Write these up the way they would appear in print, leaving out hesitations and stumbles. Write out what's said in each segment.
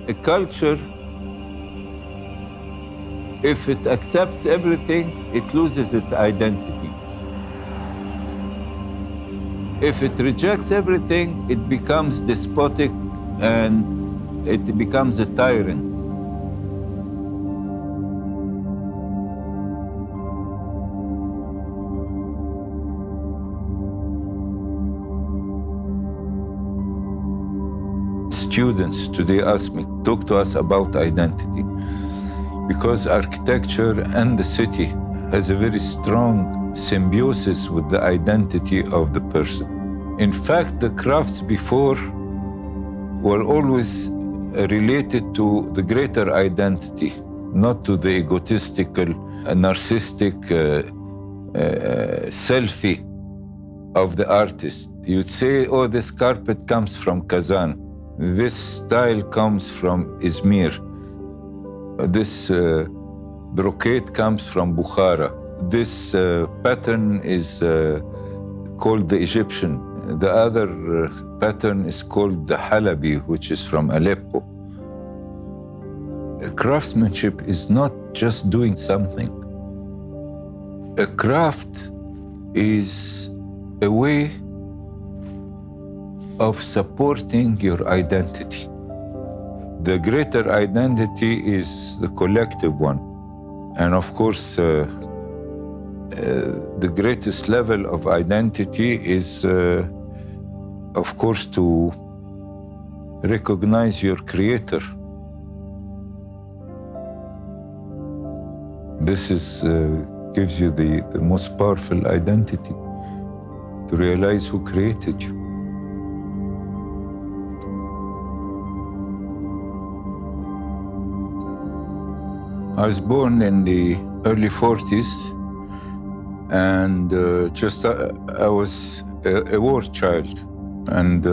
A culture, if it accepts everything, it loses its identity. If it rejects everything, it becomes despotic and it becomes a tyrant. Students today talk to us about identity, because architecture and the city has a very strong symbiosis with the identity of the person. In fact, the crafts before were always related to the greater identity, not to the egotistical, narcissistic selfie of the artist. You'd say, oh, this carpet comes from Kazan. This style comes from Izmir. This brocade comes from Bukhara. This pattern is called the Egyptian. The other pattern is called the Halabi, which is from Aleppo. Craftsmanship is not just doing something. A craft is a way of supporting your identity. The greater identity is the collective one. And of course, the greatest level of identity is, of course, to recognize your creator. This gives you the most powerful identity, to realize who created you. I was born in the early 40s, and I was a war child. And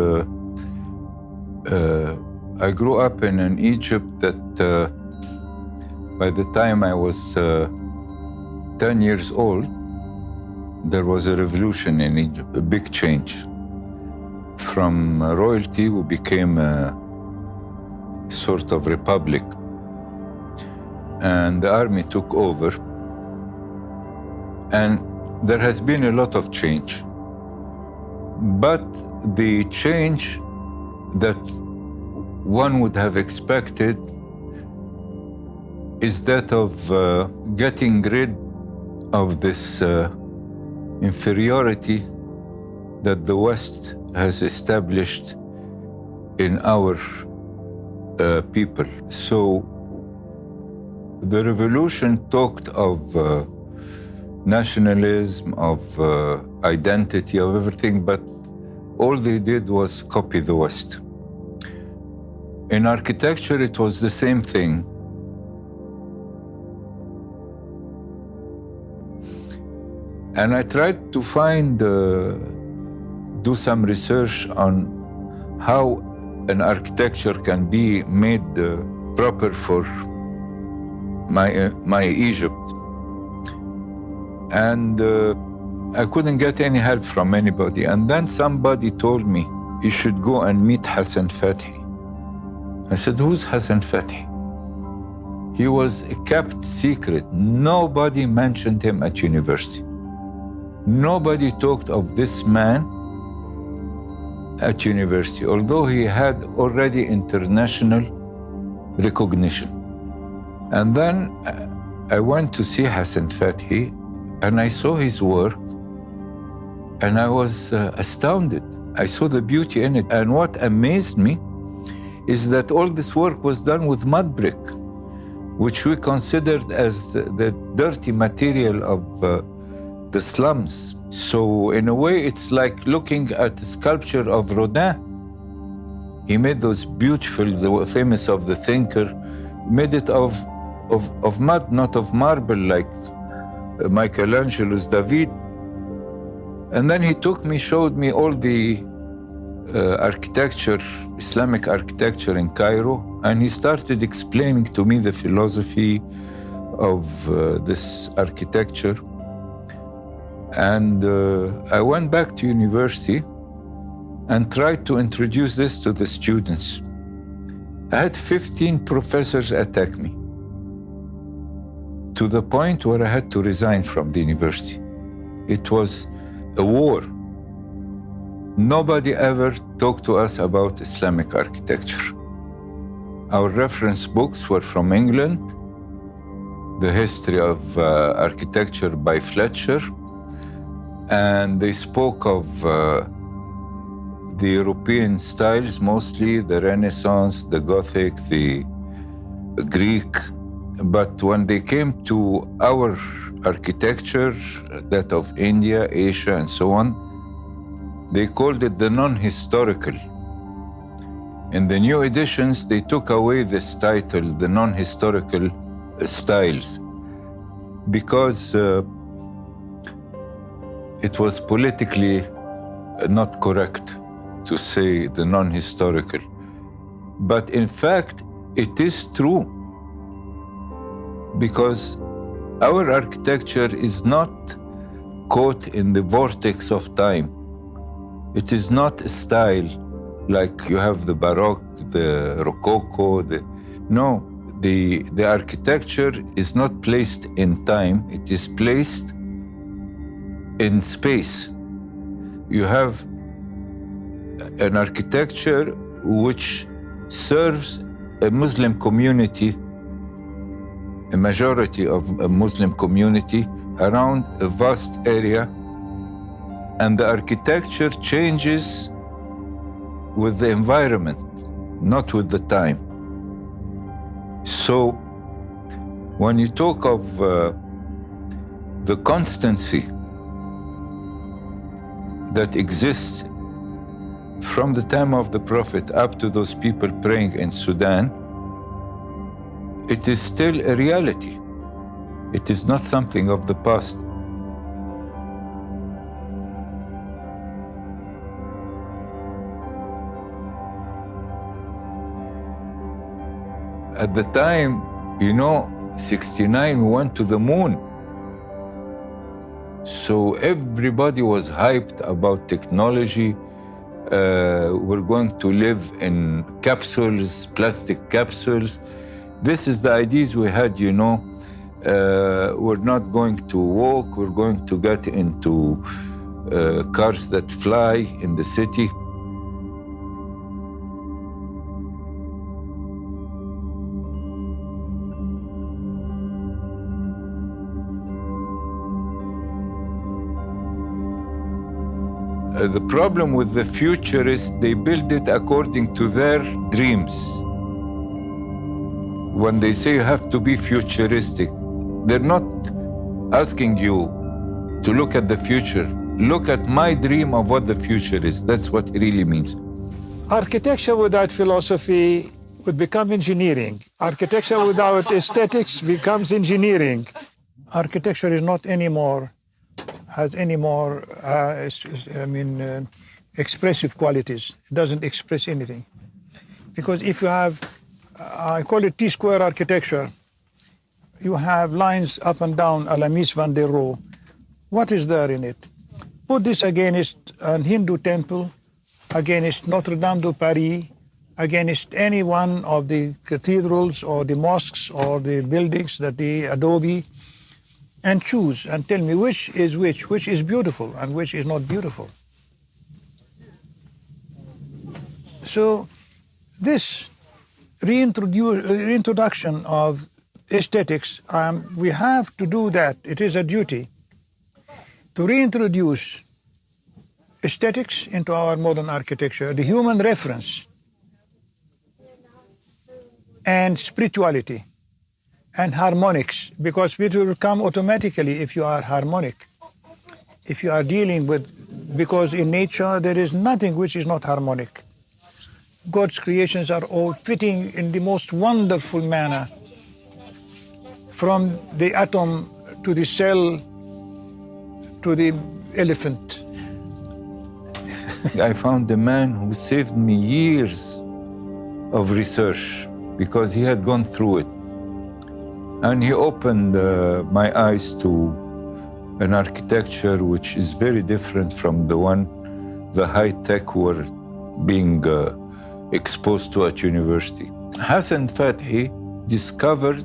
I grew up in an Egypt that by the time I was 10 years old, there was a revolution in Egypt, a big change. From royalty, we became a sort of republic. And the army took over. And there has been a lot of change. But the change that one would have expected is that of getting rid of this inferiority that the West has established in our people. So the revolution talked of nationalism, of identity, of everything, but all they did was copy the West. In architecture, it was the same thing. And I tried to do some research on how an architecture can be made proper for my Egypt. And I couldn't get any help from anybody. And then somebody told me, you should go and meet Hassan Fathi. I said, who's Hassan Fathi? He was a kept secret. Nobody mentioned him at university. Nobody talked of this man at university, although he had already international recognition. And then I went to see Hassan Fathi, and I saw his work, and I was astounded. I saw the beauty in it. And what amazed me is that all this work was done with mud brick, which we considered as the dirty material of the slums. So in a way, it's like looking at the sculpture of Rodin. He made those beautiful, the famous of the thinker, made it of mud, not of marble, like Michelangelo's David. And then he took me, showed me all the architecture, Islamic architecture in Cairo, and he started explaining to me the philosophy of this architecture. And I went back to university and tried to introduce this to the students. I had 15 professors attack me to the point where I had to resign from the university. It was a war. Nobody ever talked to us about Islamic architecture. Our reference books were from England, the history of architecture by Fletcher, and they spoke of the European styles, mostly the Renaissance, the Gothic, the Greek. But when they came to our architecture, that of India, Asia, and so on, they called it the non-historical. In the new editions, they took away this title, the non-historical styles, because it was politically not correct to say the non-historical. But in fact, it is true, because our architecture is not caught in the vortex of time. It is not a style like you have the Baroque, the Rococo. No, the architecture is not placed in time. It is placed in space. You have an architecture which serves a Muslim community, a majority of a Muslim community around a vast area, and the architecture changes with the environment, not with the time. So when you talk of the constancy that exists from the time of the Prophet up to those people praying in Sudan, it is still a reality. It is not something of the past. At the time, 69, we went to the moon. So everybody was hyped about technology. We're going to live in capsules, plastic capsules. This is the ideas we had, We're not going to walk, we're going to get into cars that fly in the city. The problem with the futurists, they build it according to their dreams. When they say you have to be futuristic, they're not asking you to look at the future. Look at my dream of what the future is. That's what it really means. Architecture without philosophy would become engineering. Architecture without aesthetics becomes engineering. Architecture is not anymore has any more, expressive qualities. It doesn't express anything. Because if you have, I call it T-square architecture, you have lines up and down a la Mies van der Rohe. What is there in it? Put this against a Hindu temple, against Notre Dame de Paris, against any one of the cathedrals or the mosques or the buildings that the adobe, and choose and tell me which is beautiful and which is not beautiful. So this reintroduction of aesthetics, we have to do that. It is a duty to reintroduce aesthetics into our modern architecture, the human reference and spirituality and harmonics, because it will come automatically if you are harmonic, if you are dealing with, because in nature there is nothing which is not harmonic. God's creations are all fitting in the most wonderful manner, from the atom to the cell to the elephant. I found a man who saved me years of research because he had gone through it. And he opened my eyes to an architecture which is very different from the high-tech we're being exposed to at university. Hassan Fathi discovered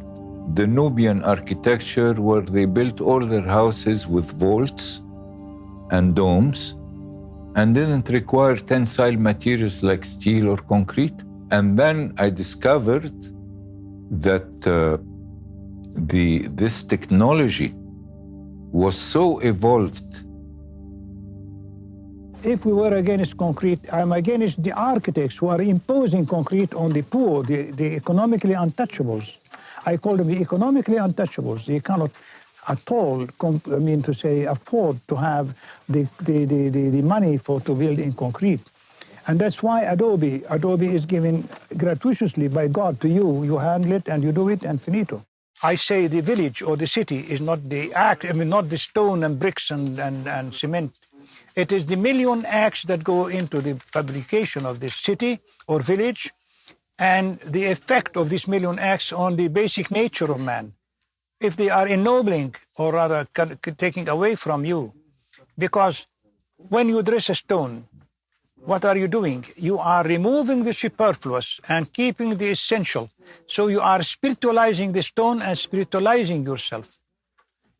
the Nubian architecture where they built all their houses with vaults and domes and didn't require tensile materials like steel or concrete. And then I discovered that this technology was so evolved. If we were against concrete, I'm against the architects who are imposing concrete on the poor, the economically untouchables. I call them the economically untouchables. They cannot at all, afford to have the money to build in concrete. And that's why Adobe is given gratuitously by God to you. You handle it and you do it and finito. I say the village or the city is not not the stone and bricks and cement. It is the million acts that go into the fabrication of this city or village and the effect of these million acts on the basic nature of man. If they are ennobling or rather taking away from you, because when you dress a stone, what are you doing? You are removing the superfluous and keeping the essential. So you are spiritualizing the stone and spiritualizing yourself.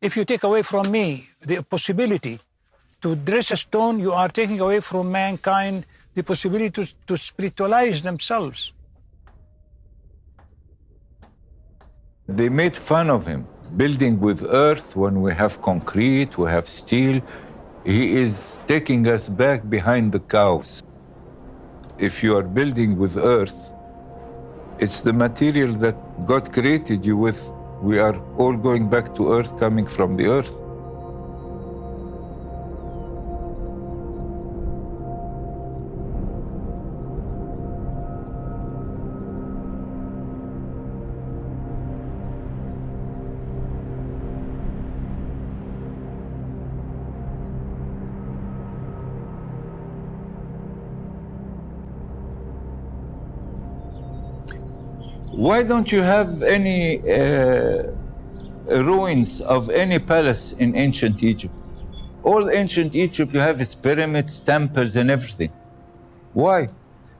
If you take away from me the possibility to dress a stone, you are taking away from mankind the possibility to spiritualize themselves. They made fun of him, building with earth when we have concrete, we have steel. He is taking us back behind the cows. If you are building with earth, it's the material that God created you with. We are all going back to earth, coming from the earth. Why don't you have any ruins of any palace in ancient Egypt? All ancient Egypt, you have its pyramids, temples, and everything. Why?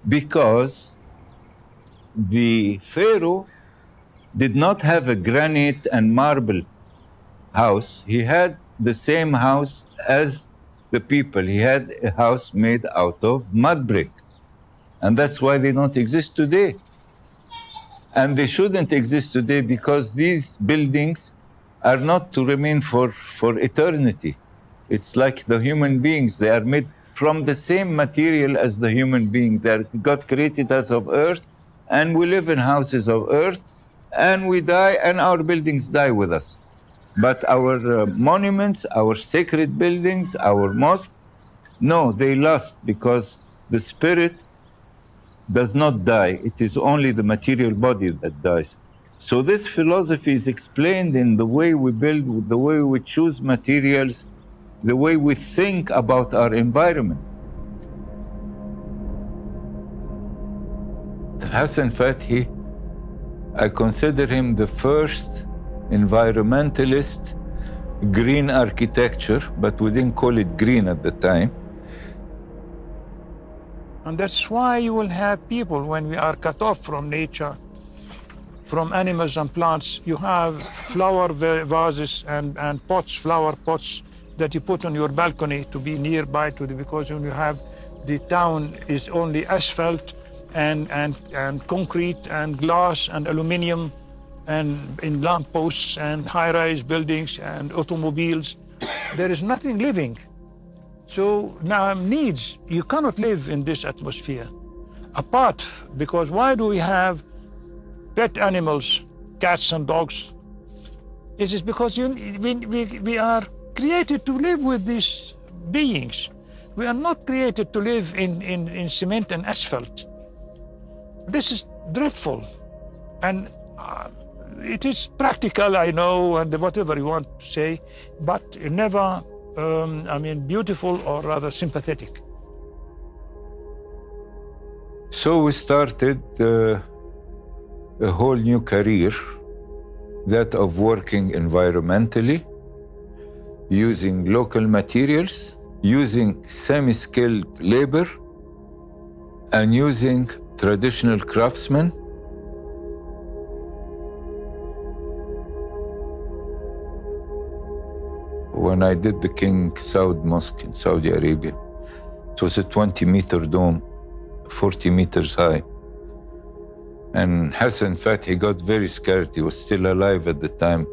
Because the pharaoh did not have a granite and marble house. He had the same house as the people. He had a house made out of mud brick. And that's why they don't exist today. And they shouldn't exist today because these buildings are not to remain for eternity. It's like the human beings. They are made from the same material as the human being. God created us of earth, and we live in houses of earth, and we die, and our buildings die with us. But our monuments, our sacred buildings, our mosques, no, they last because the spirit does not die. It is only the material body that dies. So this philosophy is explained in the way we build, the way we choose materials, the way we think about our environment. Hassan Fathi, I consider him the first environmentalist green architecture, but we didn't call it green at the time. And that's why you will have people, when we are cut off from nature, from animals and plants, you have flower vases and pots, flower pots that you put on your balcony to be nearby to because when you have the town is only asphalt and concrete and glass and aluminum and in lampposts and high-rise buildings and automobiles, there is nothing living. So now needs, you cannot live in this atmosphere apart, because why do we have pet animals, cats and dogs? It is because we are created to live with these beings. We are not created to live in cement and asphalt. This is dreadful. And it is practical, I know, and whatever you want to say, but never beautiful or rather sympathetic. So we started a whole new career, that of working environmentally, using local materials, using semi-skilled labor, and using traditional craftsmen when I did the King Saud Mosque in Saudi Arabia. It was a 20-meter dome, 40 meters high. And Hassan Fathi got very scared. He was still alive at the time.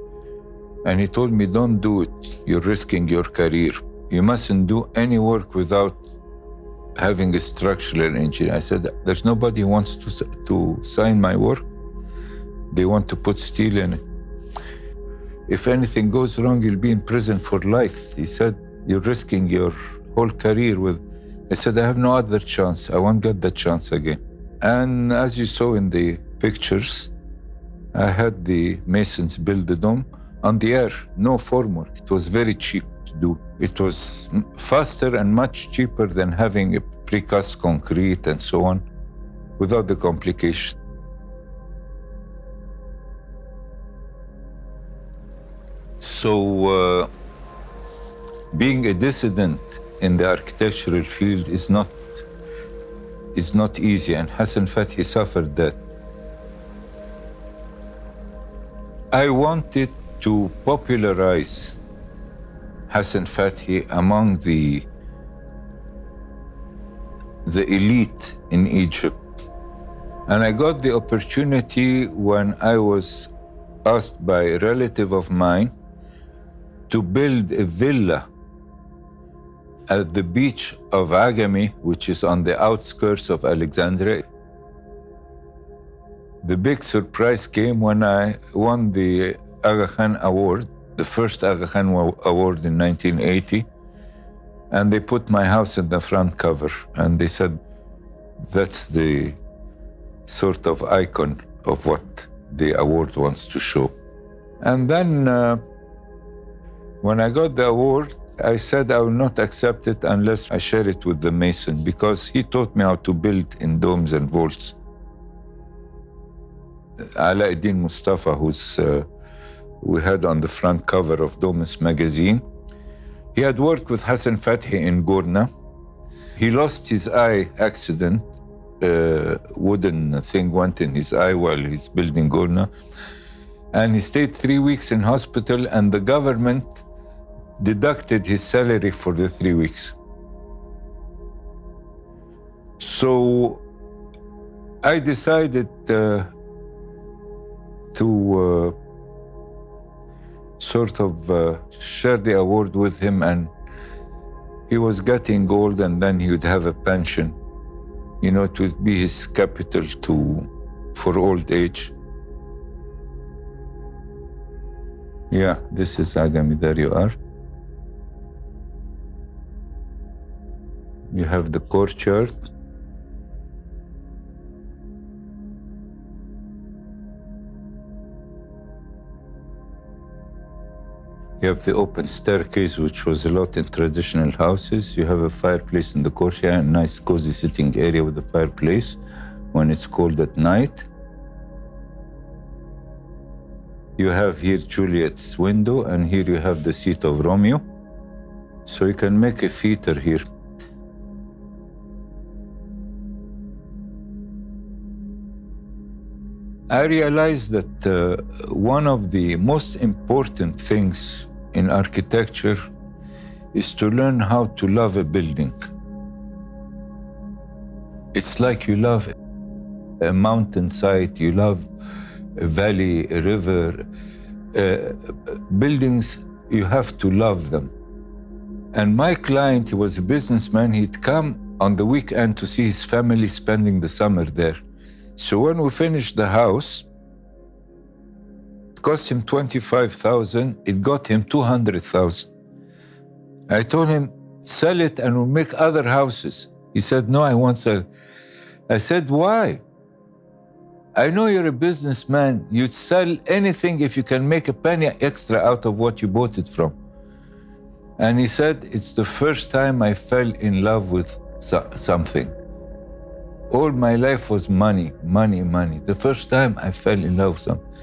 And he told me, don't do it. You're risking your career. You mustn't do any work without having a structural engineer. I said, there's nobody who wants to sign my work. They want to put steel in it. If anything goes wrong, you'll be in prison for life. He said, you're risking your whole career with... I said, I have no other chance. I won't get that chance again. And as you saw in the pictures, I had the masons build the dome on the air, no formwork. It was very cheap to do. It was faster and much cheaper than having a precast concrete and so on, without the complication. So being a dissident in the architectural field is not easy, and Hassan Fathi suffered that. I wanted to popularize Hassan Fathi among the elite in Egypt. And I got the opportunity when I was asked by a relative of mine to build a villa at the beach of Agami, which is on the outskirts of Alexandria. The big surprise came when I won the Aga Khan Award, the first Aga Khan Award in 1980, and they put my house in the front cover, and they said, that's the sort of icon of what the award wants to show. And then when I got the award, I said I will not accept it unless I share it with the mason, because he taught me how to build in domes and vaults. Alauddin Mustafa, who's we had on the front cover of Domus magazine, he had worked with Hassan Fathi in Gorna. He lost his eye accident. Wooden thing went in his eye while he's building Gorna. And he stayed 3 weeks in hospital, and the government deducted his salary for the 3 weeks. So I decided to sort of share the award with him, and he was getting old, and then he would have a pension. You know, it would be his capital for old age. Yeah, this is Agami, there you are. You have the courtyard. You have the open staircase, which was a lot in traditional houses. You have a fireplace in the courtyard, a nice cozy sitting area with a fireplace when it's cold at night. You have here Juliet's window, and here you have the seat of Romeo. So you can make a theater here. I realized that one of the most important things in architecture is to learn how to love a building. It's like you love a mountainside, you love a valley, a river. Buildings, you have to love them. And my client, he was a businessman, he'd come on the weekend to see his family spending the summer there. So when we finished the house, it cost him $25,000, it got him $200,000. I told him, sell it and we'll make other houses. He said, no, I won't sell. I said, why? I know you're a businessman. You'd sell anything if you can make a penny extra out of what you bought it from. And he said, it's the first time I fell in love with something. All my life was money, money, money. The first time I fell in love with something.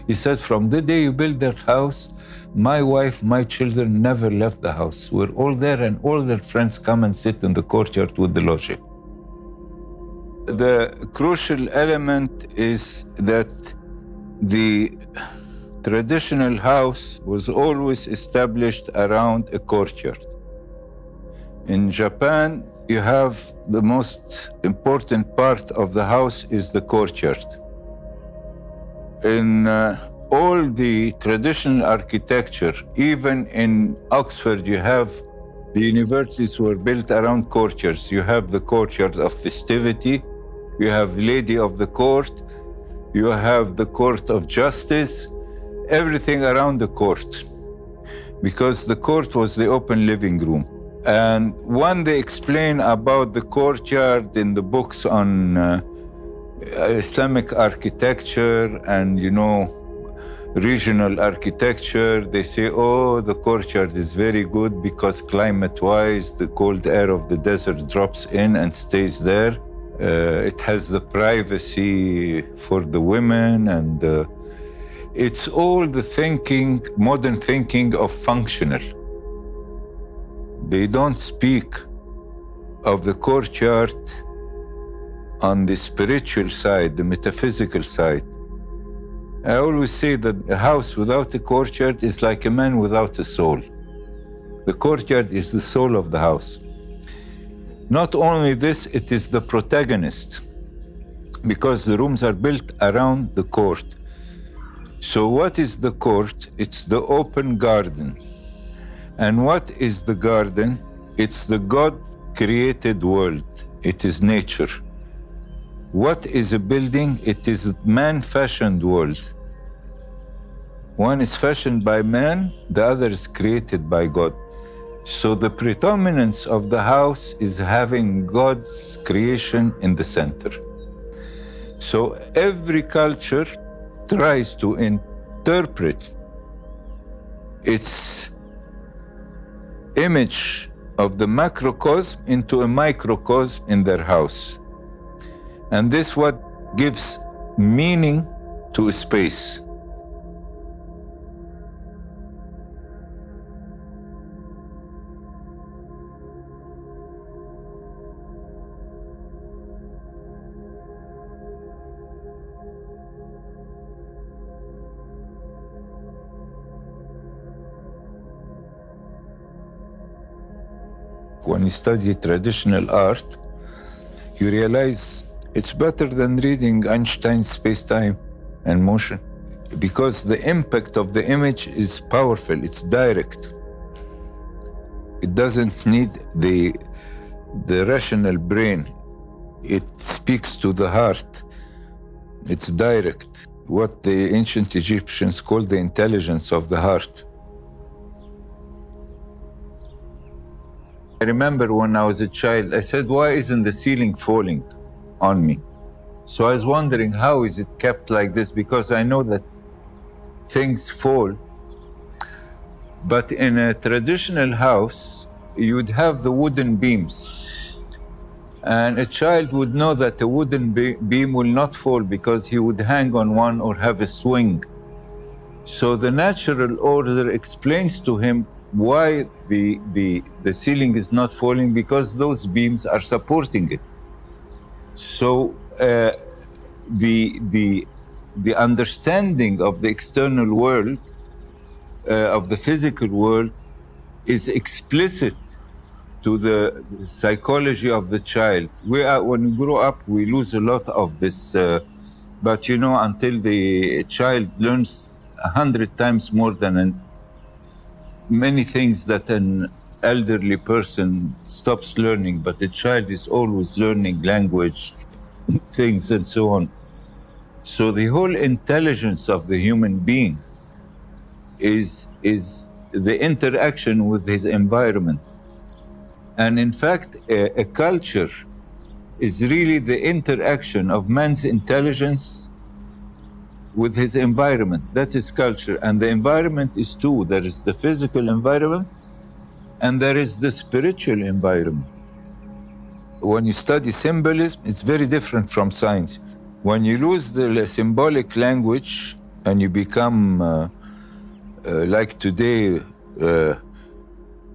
He said, from the day you built that house, my wife, my children never left the house. We're all there, and all their friends come and sit in the courtyard with the logic. The crucial element is that the traditional house was always established around a courtyard. In Japan, you have the most important part of the house is the courtyard. In all the traditional architecture, even in Oxford, you have the universities were built around courtyards. You have the courtyard of festivity, you have Lady of the Court, you have the Court of Justice, everything around the court, because the court was the open living room. And when they explain about the courtyard in the books on Islamic architecture and, regional architecture, they say, oh, the courtyard is very good because climate-wise, the cold air of the desert drops in and stays there. It has the privacy for the women, and it's all the thinking, modern thinking of functional. They don't speak of the courtyard on the spiritual side, the metaphysical side. I always say that a house without a courtyard is like a man without a soul. The courtyard is the soul of the house. Not only this, it is the protagonist, because the rooms are built around the court. So what is the court? It's the open garden. And what is the garden? It's the God-created world. It is nature. What is a building? It is a man-fashioned world. One is fashioned by man, the other is created by God. So the predominance of the house is having God's creation in the center. So every culture tries to interpret its image of the macrocosm into a microcosm in their house. And this what gives meaning to a space. When you study traditional art, you realize it's better than reading Einstein's space-time and motion, because the impact of the image is powerful, it's direct. It doesn't need the rational brain. It speaks to the heart. It's direct, what the ancient Egyptians called the intelligence of the heart. I remember when I was a child, I said, why isn't the ceiling falling on me? So I was wondering, how is it kept like this? Because I know that things fall. But in a traditional house, you'd have the wooden beams. And a child would know that a wooden beam will not fall because he would hang on one or have a swing. So the natural order explains to him why the ceiling is not falling, because those beams are supporting it. So the understanding of the external world, of the physical world, is explicit to the psychology of the child. When we grow up, we lose a lot of this, but until the child learns 100 times more than many things that an elderly person stops learning, but the child is always learning language, things and so on. So the whole intelligence of the human being is the interaction with his environment. And in fact, a culture is really the interaction of man's intelligence with his environment. That is culture. And the environment is two. There is the physical environment and there is the spiritual environment. When you study symbolism, it's very different from science. When you lose the symbolic language and you become like today,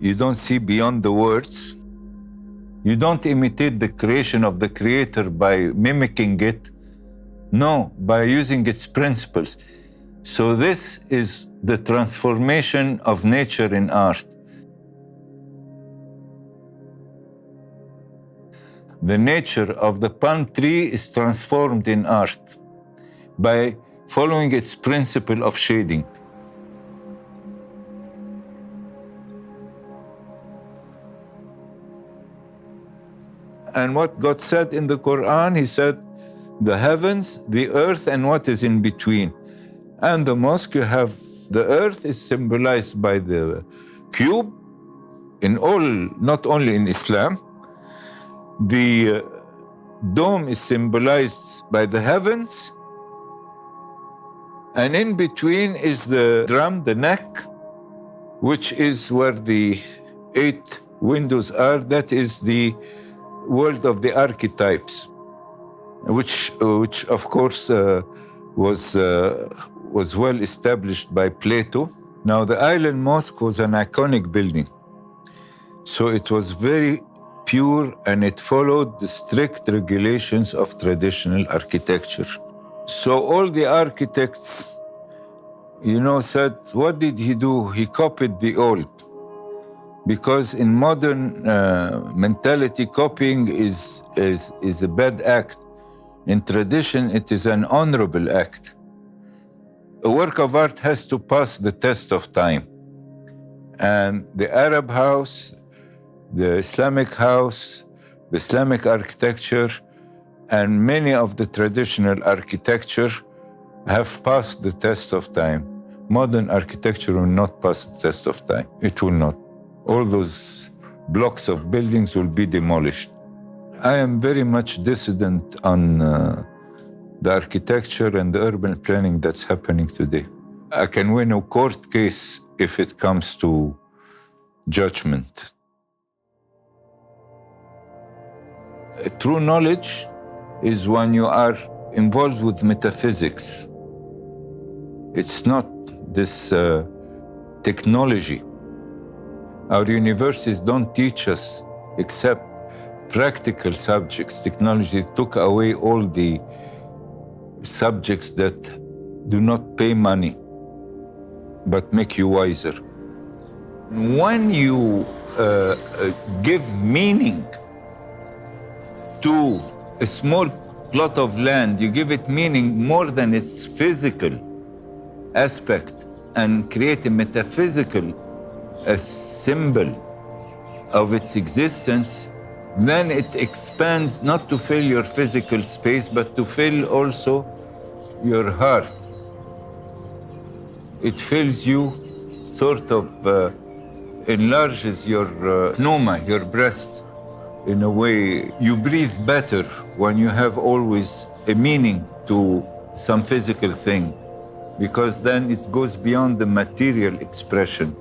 you don't see beyond the words. You don't imitate the creation of the creator by mimicking it. No, by using its principles. So this is the transformation of nature in art. The nature of the palm tree is transformed in art by following its principle of shading. And what God said in the Quran, He said, the heavens, the earth, and what is in between. And the mosque, you have the earth is symbolized by the cube in all, not only in Islam. The dome is symbolized by the heavens. And in between is the drum, the neck, which is where the 8 windows are. That is the world of the archetypes, which of course was well established by Plato. Now, the Island Mosque was an iconic building. So it was very pure and it followed the strict regulations of traditional architecture. So all the architects, said, what did he do? He copied the old. Because in modern mentality, copying is a bad act. In tradition, it is an honorable act. A work of art has to pass the test of time. And the Arab house, the Islamic house, the Islamic architecture, and many of the traditional architecture have passed the test of time. Modern architecture will not pass the test of time. It will not. All those blocks of buildings will be demolished. I am very much dissident on the architecture and the urban planning that's happening today. I can win a court case if it comes to judgment. True knowledge is when you are involved with metaphysics. It's not this technology. Our universities don't teach us except practical subjects. Technology took away all the subjects that do not pay money, but make you wiser. When you give meaning to a small plot of land, you give it meaning more than its physical aspect and create a metaphysical symbol of its existence, then it expands not to fill your physical space, but to fill also your heart. It fills you, sort of enlarges your pneuma, your breast. In a way, you breathe better when you have always a meaning to some physical thing, because then it goes beyond the material expression.